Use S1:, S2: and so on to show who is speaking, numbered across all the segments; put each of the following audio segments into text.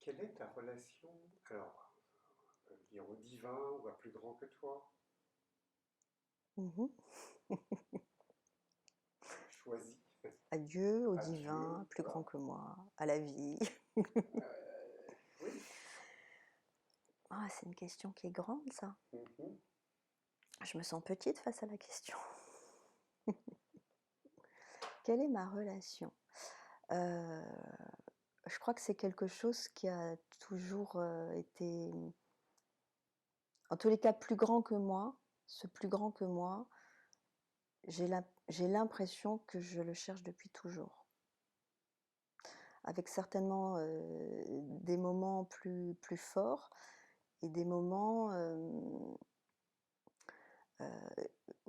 S1: Quelle est ta relation, alors, dire au divin ou à plus grand que toi?
S2: Mhm.
S1: Choisis.
S2: À Dieu, au
S1: À
S2: divin,
S1: Dieu,
S2: plus grand
S1: voilà.
S2: que moi, à la vie.
S1: Oui.
S2: Ah, c'est une question qui est grande, ça.
S1: Mhm.
S2: Je me sens petite face à la question. Quelle est ma relation? Euh, je crois que c'est quelque chose qui a toujours été, en tous les cas, plus grand que moi. Ce plus grand que moi, j'ai l'impression que je le cherche depuis toujours. Avec certainement des moments plus forts et des moments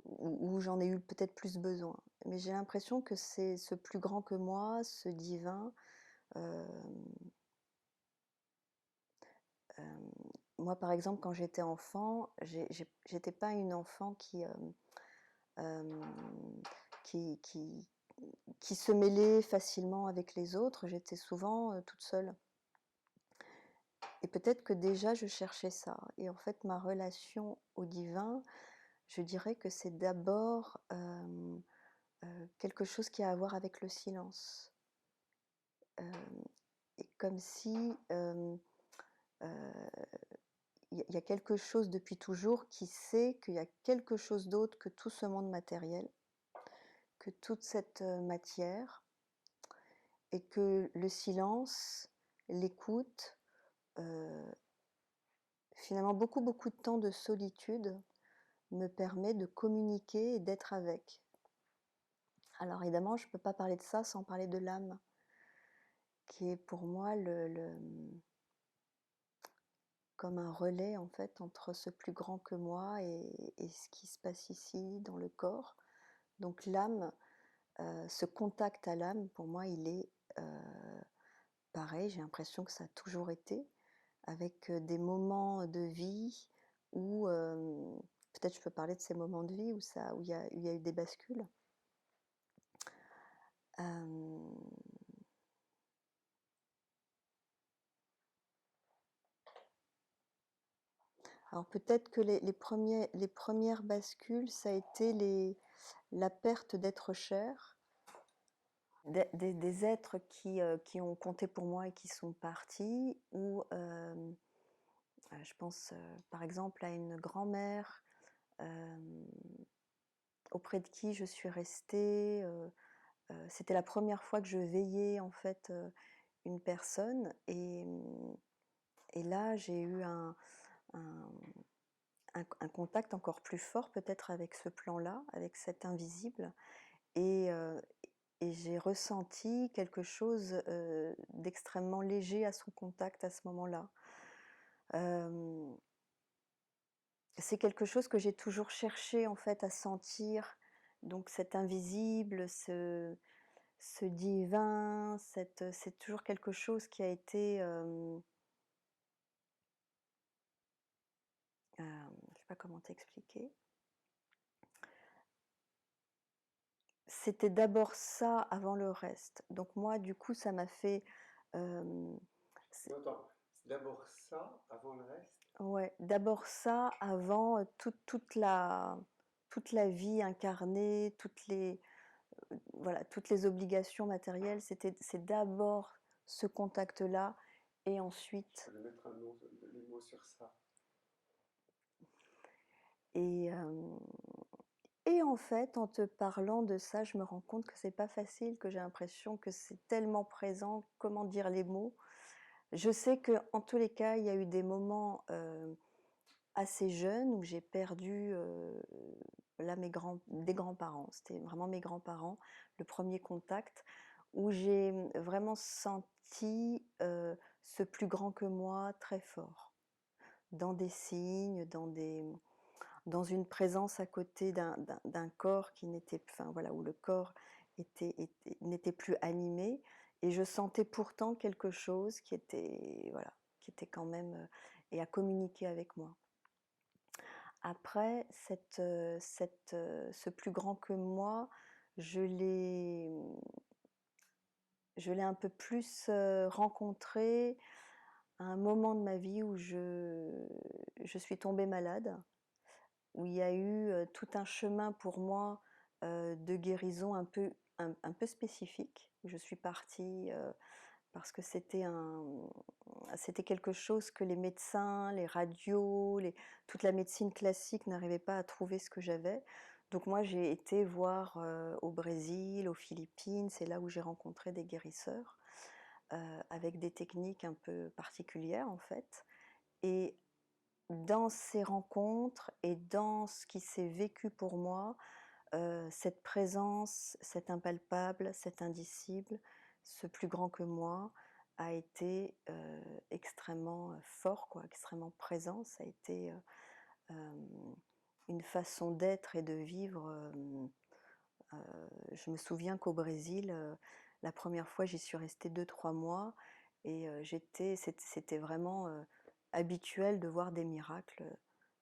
S2: où j'en ai eu peut-être plus besoin. Mais j'ai l'impression que c'est ce plus grand que moi, ce divin. Euh, euh, Moi, par exemple, quand j'étais enfant, j'étais pas une enfant euh, qui, qui, qui se mêlait facilement avec les autres. J'étais souvent toute seule. Et peut-être que déjà je cherchais ça. Et en fait, ma relation au divin, je dirais que c'est d'abord quelque chose qui a à voir avec le silence. Euh, et comme si y a quelque chose depuis toujours qui sait qu'il y a quelque chose d'autre que tout ce monde matériel, que toute cette matière, et que le silence, l'écoute, euh, finalement beaucoup de temps de solitude me permet de communiquer et d'être avec. Alors évidemment, je ne peux pas parler de ça sans parler de l'âme, qui est pour moi comme un relais en fait entre ce plus grand que moi et ce qui se passe ici dans le corps. Donc l'âme, ce contact à l'âme, pour moi, il est pareil, j'ai l'impression que ça a toujours été, avec des moments de vie où, peut-être je peux parler de ces moments de vie où il y a eu des bascules. Euh, alors peut-être que les premières bascules, ça a été la perte d'êtres chers, des êtres qui ont compté pour moi et qui sont partis, ou je pense par exemple à une grand-mère euh, auprès de qui je suis restée. C'était la première fois que je veillais en fait une personne et là j'ai eu un, un contact encore plus fort peut-être avec ce plan-là, avec cet invisible et, euh, et j'ai ressenti quelque chose d'extrêmement léger à son contact à ce moment-là. Euh, c'est quelque chose que j'ai toujours cherché en fait à sentir, donc cet invisible, ce divin, c'est toujours quelque chose qui a été, je ne sais pas comment t'expliquer. C'était d'abord ça avant le reste. Donc moi, du coup, ça m'a fait, euh,
S1: Attends, c'est d'abord ça avant le reste?
S2: ouais, d'abord ça avant toute la vie incarnée, voilà, toutes les obligations matérielles. C'est d'abord ce contact-là et
S1: Tu
S2: ensuite
S1: peux mettre un nom, les mots sur ça.
S2: et et en fait, en te parlant de ça, je me rends compte que c'est pas facile, que j'ai l'impression que c'est tellement présent. Comment dire les mots? Je sais que en tous les cas, il y a eu des moments assez jeunes où j'ai perdu là des grands-parents. C'était vraiment mes grands-parents, le premier contact où j'ai vraiment senti ce plus grand que moi très fort, dans des signes, dans une présence à côté d'un corps qui n'était, enfin voilà, où le corps n'était plus animé, et je sentais pourtant quelque chose qui était, voilà, qui était quand même et à communiquer avec moi. Après, ce plus grand que moi, je l'ai, je l'ai un peu plus rencontré à un moment de ma vie où je suis tombée malade, où il y a eu tout un chemin pour moi de guérison un peu spécifique. Je suis partie parce que c'était quelque chose que les médecins, les radios, toute la médecine classique n'arrivaient pas à trouver ce que j'avais. Donc moi, j'ai été voir au Brésil, aux Philippines, c'est là où j'ai rencontré des guérisseurs avec des techniques un peu particulières en fait. Et dans ces rencontres et dans ce qui s'est vécu pour moi, cette présence, cet impalpable, cet indicible, ce plus grand que moi, a été extrêmement fort, quoi, extrêmement présent. Ça a été une façon d'être et de vivre. Je me souviens qu'au Brésil, la première fois, j'y suis restée 2 3 mois et c'était vraiment habituel de voir des miracles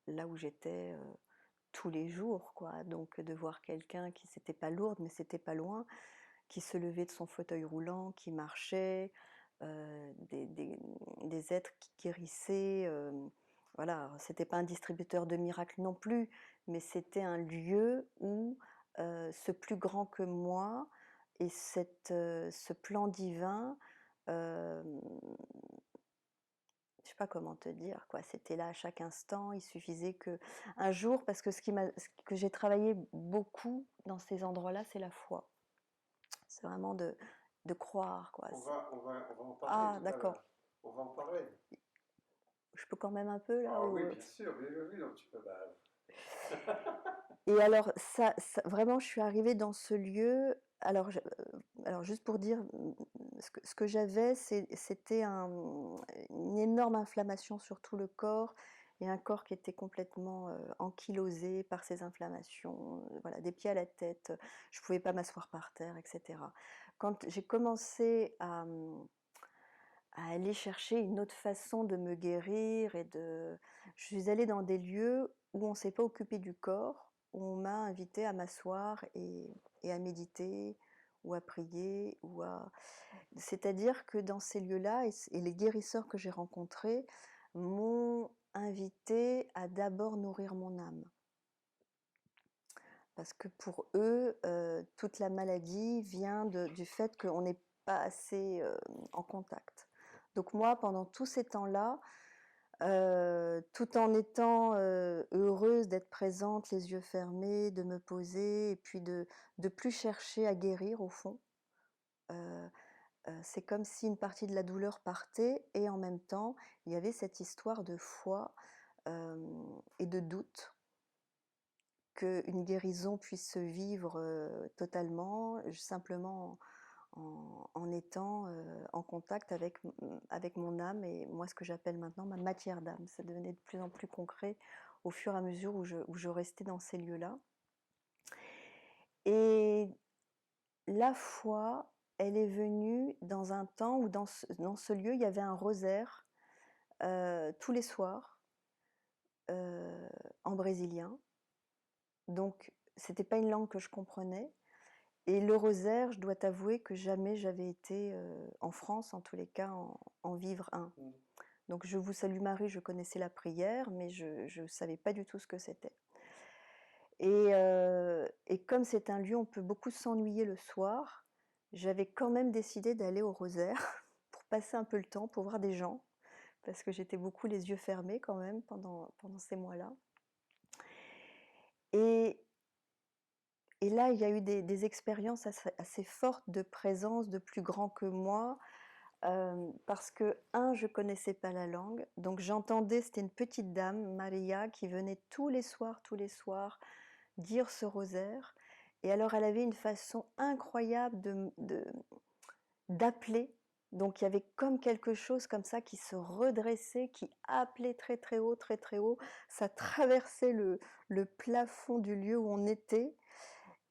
S2: là où j'étais tous les jours, quoi. Donc de voir quelqu'un qui, c'était pas lourde, mais c'était pas loin, qui se levait de son fauteuil roulant, qui marchait, des êtres qui guérissaient. Voilà, c'était pas un distributeur de miracles non plus, mais c'était un lieu où ce plus grand que moi et ce plan divin, euh, je sais pas comment te dire, quoi. C'était là à chaque instant. Il suffisait que un jour, parce que ce que j'ai travaillé beaucoup dans ces endroits-là, c'est la foi. C'est vraiment de croire, quoi.
S1: On va en parler
S2: Ah,
S1: tout à
S2: d'accord.
S1: l'heure. On va en parler.
S2: Je peux quand même un peu là
S1: Ah
S2: ou...
S1: oui, bien sûr, oui, oui, oui, non, tu peux.
S2: Et alors, vraiment, je suis arrivée dans ce lieu. Alors juste pour dire, ce que j'avais, c'était une énorme inflammation sur tout le corps et un corps qui était complètement ankylosé par ces inflammations, voilà, des pieds à la tête. Je ne pouvais pas m'asseoir par terre, etc. Quand j'ai commencé à aller chercher une autre façon de me guérir je suis allée dans des lieux où on ne s'est pas occupé du corps, où on m'a invité à m'asseoir et à méditer ou à prier c'est-à-dire que dans ces lieux-là et les guérisseurs que j'ai rencontrés m'ont invité à d'abord nourrir mon âme. Parce que pour eux, toute la maladie vient du fait qu'on n'est pas assez en contact. Donc moi, pendant tous ces temps-là, tout en étant heureuse d'être présente, les yeux fermés, de me poser et puis de plus chercher à guérir au fond, c'est comme si une partie de la douleur partait et en même temps, il y avait cette histoire de foi et de doute qu'une guérison puisse se vivre totalement, simplement en étant en contact avec mon âme et moi ce que j'appelle maintenant ma matière d'âme. Ça devenait de plus en plus concret au fur et à mesure où je restais dans ces lieux-là. Et la foi, elle est venue dans un temps où dans ce lieu, il y avait un rosaire tous les soirs en brésilien. Donc, c'était pas une langue que je comprenais. Et le rosaire, je dois t'avouer que jamais j'avais été en France, en tous les cas, en vivre un. Donc, je vous salue Marie, je connaissais la prière, mais je ne savais pas du tout ce que c'était. Et comme c'est un lieu où on peut beaucoup s'ennuyer le soir, j'avais quand même décidé d'aller au rosaire pour passer un peu le temps, pour voir des gens, parce que j'étais beaucoup les yeux fermés quand même pendant ces mois-là. Et là, il y a eu des expériences assez fortes de présence de plus grands que moi, parce que, je connaissais pas la langue, donc j'entendais, c'était une petite dame, Maria, qui venait tous les soirs, dire ce rosaire. Et alors, elle avait une façon incroyable d'appeler. Donc, il y avait comme quelque chose comme ça qui se redressait, qui appelait très très haut, très très haut. Ça traversait le plafond du lieu où on était.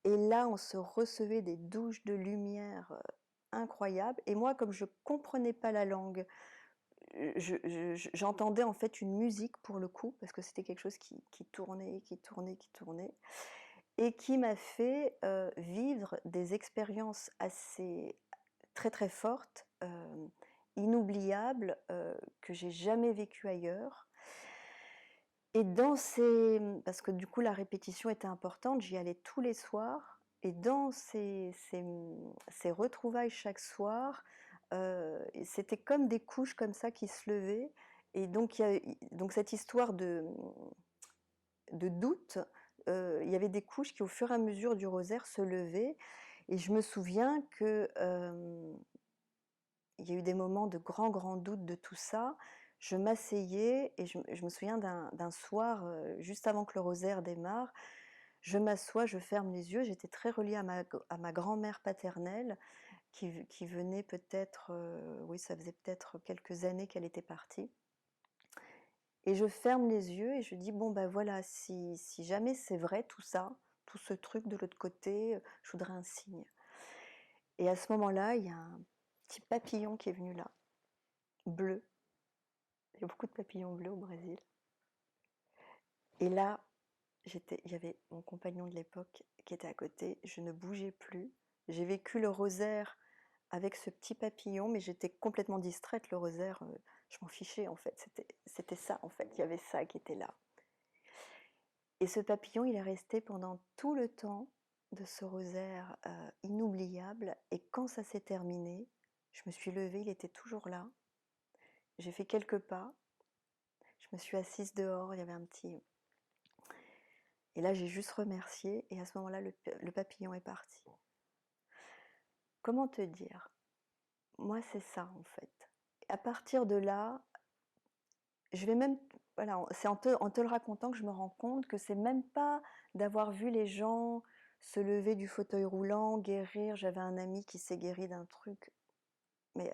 S2: Et là, on se recevait des douches de lumière incroyables. Et moi, comme je ne comprenais pas la langue, j'entendais en fait une musique pour le coup, parce que c'était quelque chose qui tournait, qui tournait, qui tournait, et qui m'a fait vivre des expériences assez très très fortes inoubliable que j'ai jamais vécu ailleurs. Et parce que du coup la répétition était importante, j'y allais tous les soirs. Et dans ces retrouvailles chaque soir, c'était comme des couches comme ça qui se levaient. Et donc, donc cette histoire de doute, il y avait des couches qui, au fur et à mesure du rosaire, se levaient. Et je me souviens que il y a eu des moments de grand doute de tout ça. Je m'asseyais et je me souviens d'un soir, juste avant que le rosaire démarre, je m'assois, je ferme les yeux. J'étais très reliée à ma grand-mère paternelle qui venait peut-être, oui, ça faisait peut-être quelques années qu'elle était partie. Et je ferme les yeux et je dis, bon, ben voilà, si jamais c'est vrai tout ça, tout ce truc de l'autre côté, je voudrais un signe. Et à ce moment-là, il y a un petit papillon qui est venu là, bleu. Il y a beaucoup de papillons bleus au Brésil. Et là, il y avait mon compagnon de l'époque qui était à côté, je ne bougeais plus. J'ai vécu le rosaire avec ce petit papillon, mais j'étais complètement distraite. Le rosaire, je m'en fichais en fait. C'était ça en fait, il y avait ça qui était là. Et ce papillon, il est resté pendant tout le temps de ce rosaire inoubliable. Et quand ça s'est terminé, je me suis levée, il était toujours là. J'ai fait quelques pas. Je me suis assise dehors, il y avait un petit... Et là, j'ai juste remercié. Et à ce moment-là, le papillon est parti. Comment te dire? Moi, c'est ça, en fait. À partir de là, je vais même... Voilà, c'est en te le racontant que je me rends compte que c'est même pas d'avoir vu les gens se lever du fauteuil roulant, guérir. J'avais un ami qui s'est guéri d'un truc, mais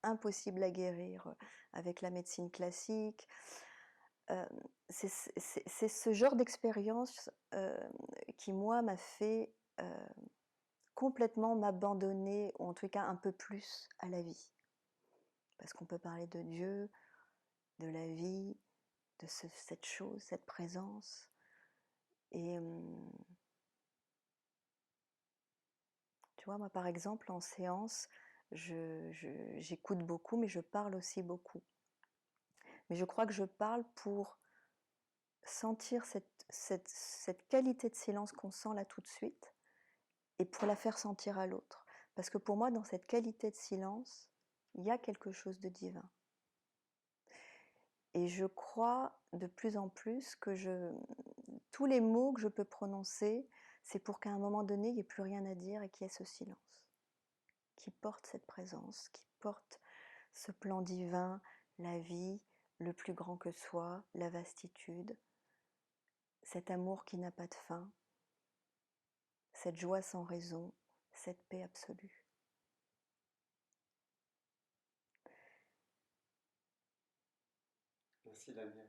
S2: impossible à guérir avec la médecine classique. C'est ce genre d'expérience qui, moi, m'a fait complètement m'abandonner, ou en tout cas un peu plus à la vie. Parce qu'on peut parler de Dieu, de la vie, de cette chose, cette présence. Et tu vois, moi, par exemple, en séance, j'écoute beaucoup, mais je parle aussi beaucoup. Mais je crois que je parle pour sentir cette qualité de silence qu'on sent là tout de suite, et pour la faire sentir à l'autre. Parce que pour moi, dans cette qualité de silence, il y a quelque chose de divin. Et je crois de plus en plus que tous les mots que je peux prononcer, c'est pour qu'à un moment donné, il n'y ait plus rien à dire et qu'il y ait ce silence qui porte cette présence, qui porte ce plan divin, la vie, le plus grand que soi, la vastitude, cet amour qui n'a pas de fin, cette joie sans raison, cette paix absolue.
S1: Merci Damien.